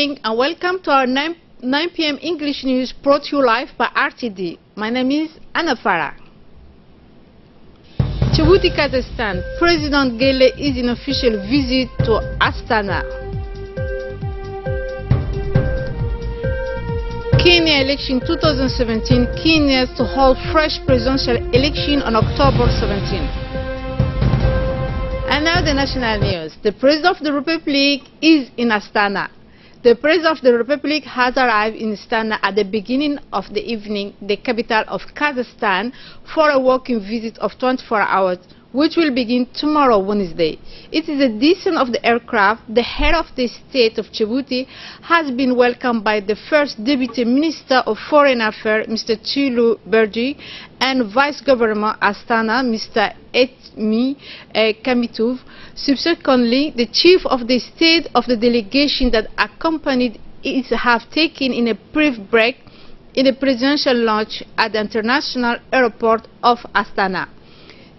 morning and welcome to our 9 p.m. English news brought to you live by RTD. My name is Anna Farah. Djibouti, Kazakhstan. President Gele is in official visit to Astana. Kenya election 2017. Kenya to hold fresh presidential election on October 17. And now the national news. The President of the Republic is in Astana. The President of the Republic has arrived in Astana at the beginning of the evening, the capital of Kazakhstan, for a walking visit of 24 hours, which will begin tomorrow, Wednesday. It is a descent of the aircraft. The head of the state of Djibouti has been welcomed by the first Deputy Minister of Foreign Affairs, Mr. Tulu Bergi, and Vice Governor Astana, Mr. Etmi Kamitov. Subsequently, the chief of the state of the delegation that accompanied it have taken in a brief break in the presidential launch at the international airport of Astana.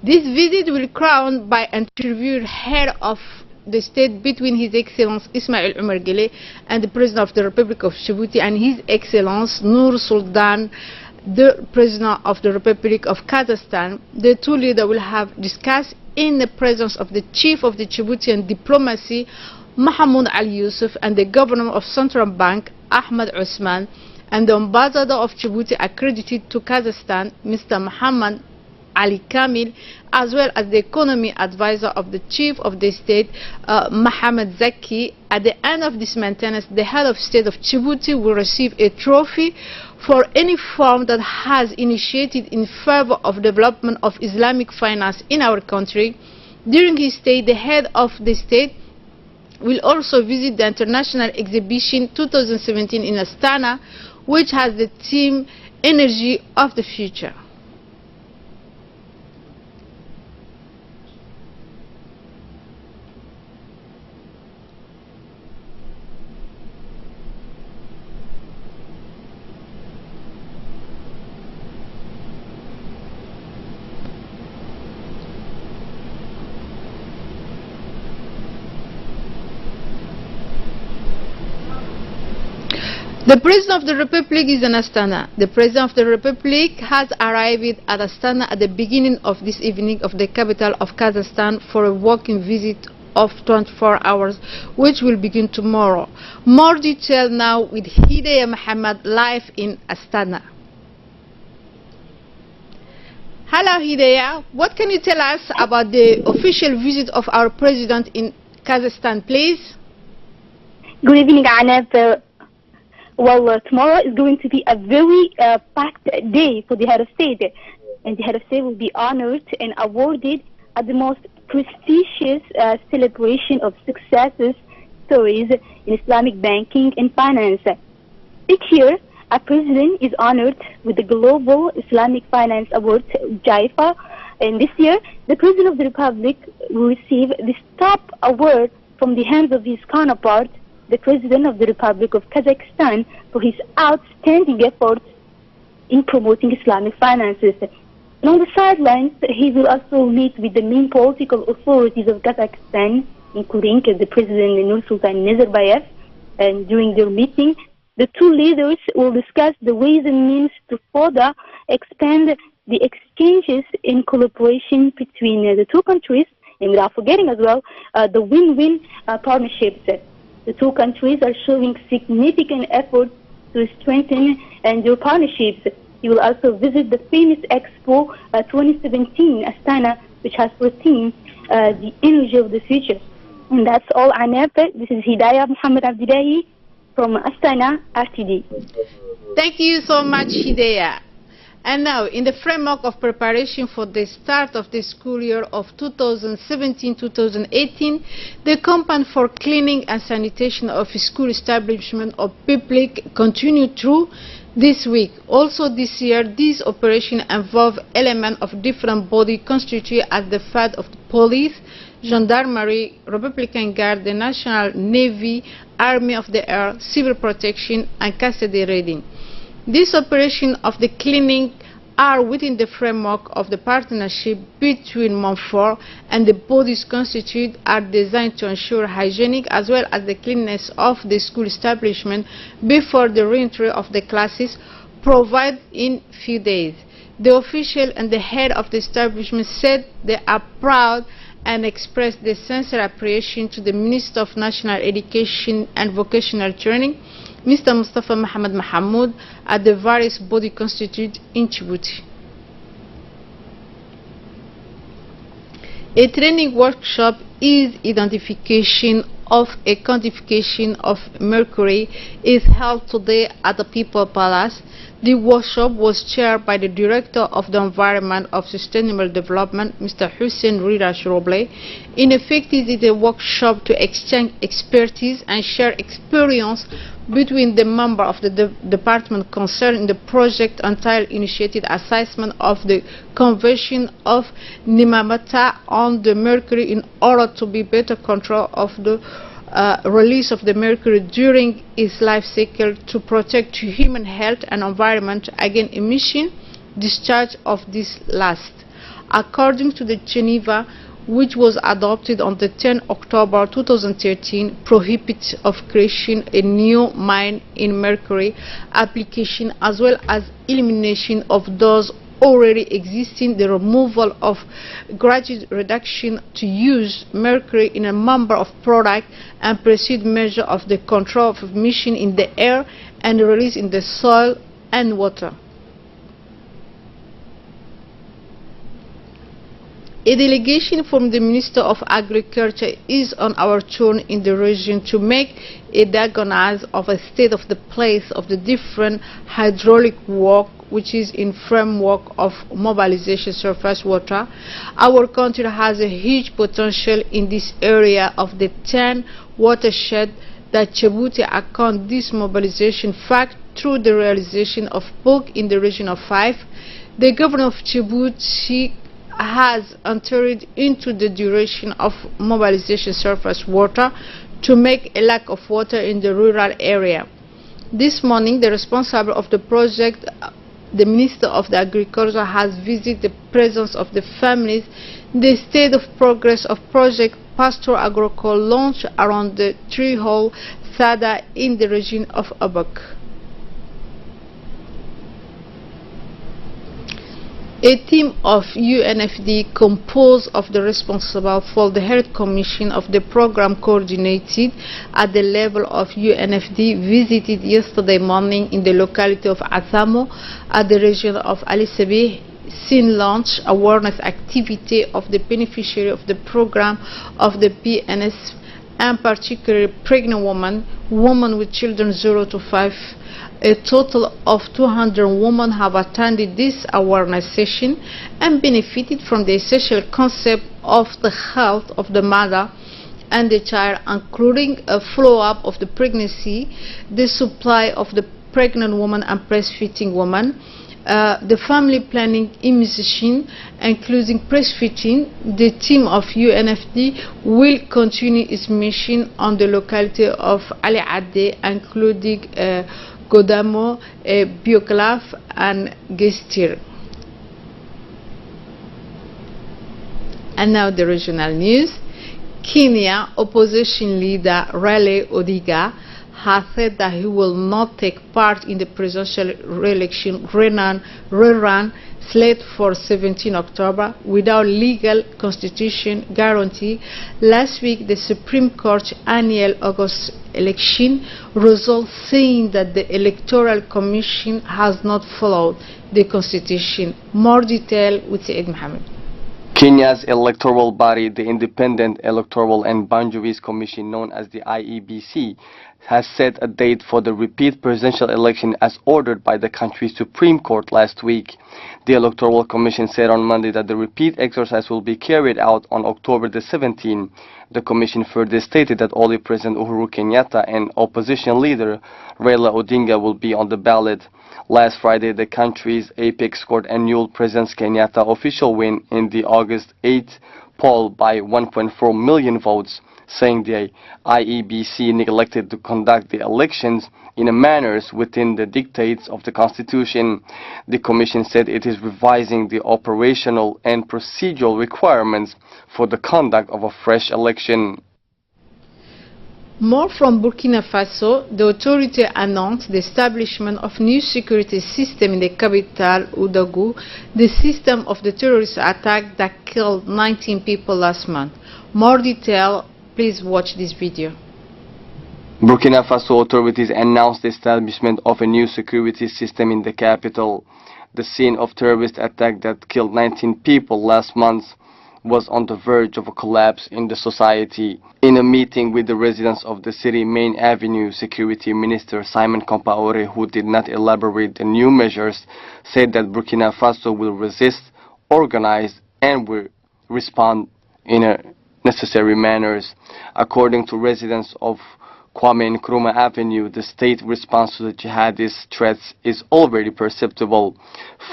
This visit will be crowned by interviewed head of the state between His Excellency Ismail Omar Guelleh and the President of the Republic of Djibouti and His Excellency Nur Sultan, the President of the Republic of Kazakhstan. The two leaders will have discussed in the presence of the Chief of the Djiboutian Diplomacy, Mahmoud Ali Yusuf, and the Governor of Central Bank, Ahmed Osman, and the Ambassador of Djibouti accredited to Kazakhstan, Mr. Muhammad Ali Kamil, as well as the economy advisor of the Chief of the State, Mohamed Zaki. At the end of this maintenance, the head of state of Djibouti will receive a trophy for any firm that has initiated in favor of development of Islamic finance in our country. During his stay, the head of the state will also visit the International Exhibition 2017 in Astana, which has the theme Energy of the Future. The President of the Republic is in Astana. The President of the Republic has arrived at Astana at the beginning of this evening of the capital of Kazakhstan for a walking visit of 24 hours, which will begin tomorrow. More detail now with Hidayah Muhammad live in Astana. Hello Hidayah, what can you tell us about the official visit of our President in Kazakhstan, please? Good evening, Anna. Well, tomorrow is going to be a very packed day for the head of state, and the head of state will be honored and awarded at the most prestigious celebration of successes stories in Islamic banking and finance. Each year, a president is honored with the Global Islamic Finance Award, JIFA, and this year, the President of the Republic will receive this top award from the hands of his counterpart, the President of the Republic of Kazakhstan, for his outstanding efforts in promoting Islamic finances. And on the sidelines, he will also meet with the main political authorities of Kazakhstan, including the President Nur Sultan Nazarbayev. And during their meeting, the two leaders will discuss the ways and means to further expand the exchanges in collaboration between the two countries, and without forgetting as well the win-win partnerships. The two countries are showing significant efforts to strengthen their partnerships. He will also visit the famous Expo 2017 Astana, which has for theme the energy of the future. And that's all, Anab. This is Hidayah Muhammad Abdillahi from Astana, RTD. Thank you so much, Hidayah. And now, in the framework of preparation for the start of the school year of 2017-2018, the campaign for cleaning and sanitation of school establishment of public continued through this week. Also this year, this operation involved elements of different bodies constituted as the FAD of the police, gendarmerie, Republican Guard, the National Navy, Army of the Air, Civil Protection, and Custody Raiding. This operation of the cleaning are within the framework of the partnership between MONFOR and the bodies constituted are designed to ensure hygienic as well as the cleanliness of the school establishment before the re-entry of the classes, provided in few days. The official and the head of the establishment said they are proud and expressed their sincere appreciation to the Minister of National Education and Vocational Training, Mr. Mustafa Mohamed Mahamoud, at the various body constituted in Djibouti. A training workshop is identification of a quantification of mercury is held today at the People Palace. The workshop was chaired by the Director of the Environment of Sustainable Development, Mr. Hussein Rida Shroble. In effect, it is a workshop to exchange expertise and share experience between the members of the department concerned in the project entitled Initiated Assessment of the Convention of Nimamata on the mercury in order to be better control of the release of the mercury during its life cycle to protect human health and environment against emission discharge of this last. According to the Geneva, which was adopted on the 10th October 2013, prohibits of creation a new mine in mercury application as well as elimination of those already existing, the removal of gradual reduction to use mercury in a number of products, and pursued measure of the control of emission in the air and release in the soil and water. A delegation from the Minister of Agriculture is on our turn in the region to make a diagnosis of a state of the place of the different hydraulic work which is in framework of mobilization surface water. Our country has a huge potential in this area of the 10 watershed that Djibouti account this mobilization fact through the realization of POC in the region of 5. The government of Djibouti has entered into the duration of mobilization surface water to make a lack of water in the rural area. This morning, the responsible of the project, the Minister of the Agriculture, has visited the presence of the families, the state of progress of project Pastoral Agricole launch around the three-hole Sada in the region of Abak. A team of UNFD composed of the responsible for the Health Commission of the program coordinated at the level of UNFD visited yesterday morning in the locality of Asamo at the region of Ali Sabih, seen launch awareness activity of the beneficiary of the program of the PNS, and particularly pregnant women with children 0 to 5. A total of 200 women have attended this awareness session and benefited from the essential concept of the health of the mother and the child, including a follow-up of the pregnancy, the supply of the pregnant woman and breastfeeding woman, the family planning immunization, including breastfeeding. The team of UNFD will continue its mission on the locality of Ali Adde, including Godamo, Bioclaf and Gestir. And now the regional news. Kenya opposition leader Raila Odinga has said that he will not take part in the presidential re-election rerun slated for 17 October without legal constitution guarantee. Last week, the Supreme Court annual August election result saying that the Electoral Commission has not followed the constitution. More detail with Said Mohammed. Kenya's electoral body, the Independent Electoral and Boundaries Commission, known as the IEBC, has set a date for the repeat presidential election as ordered by the country's Supreme Court last week. The Electoral Commission said on Monday that the repeat exercise will be carried out on October the 17th. The Commission further stated that only President Uhuru Kenyatta and opposition leader Raila Odinga will be on the ballot. Last Friday, the country's apex scored annual President Kenyatta official win in the August 8th poll by 1.4 million votes. saying the IEBC neglected to conduct the elections in a manner within the dictates of the Constitution. The Commission said it is revising the operational and procedural requirements for the conduct of a fresh election. More from Burkina Faso, the authority announced the establishment of new security system in the capital, Ouagadougou, the system of the terrorist attack that killed 19 people last month. More detail, please watch this video. Burkina Faso authorities announced the establishment of a new security system in the capital. The scene of terrorist attack that killed 19 people last month was on the verge of a collapse in the society. In a meeting with the residents of the city main avenue, Security Minister Simon Compaoré, who did not elaborate the new measures, said that Burkina Faso will resist, organize, and will respond in a necessary manners. According to residents of Kwame Nkrumah Avenue, the state response to the jihadist threats is already perceptible.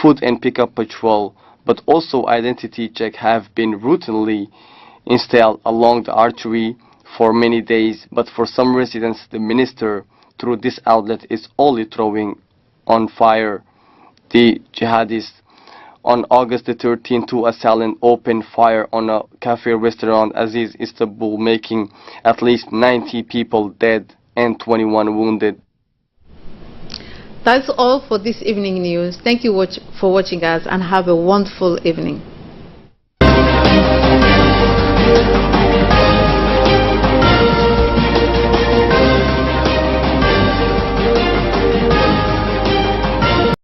Food and pickup patrol, but also identity check have been routinely installed along the artery for many days, but for some residents the minister through this outlet is only throwing on fire the jihadists. On August the 13th, two assailants opened fire on a cafe restaurant Aziz Istanbul, making at least 90 people dead and 21 wounded. That's all for this evening news. Thank you for watching us and have a wonderful evening.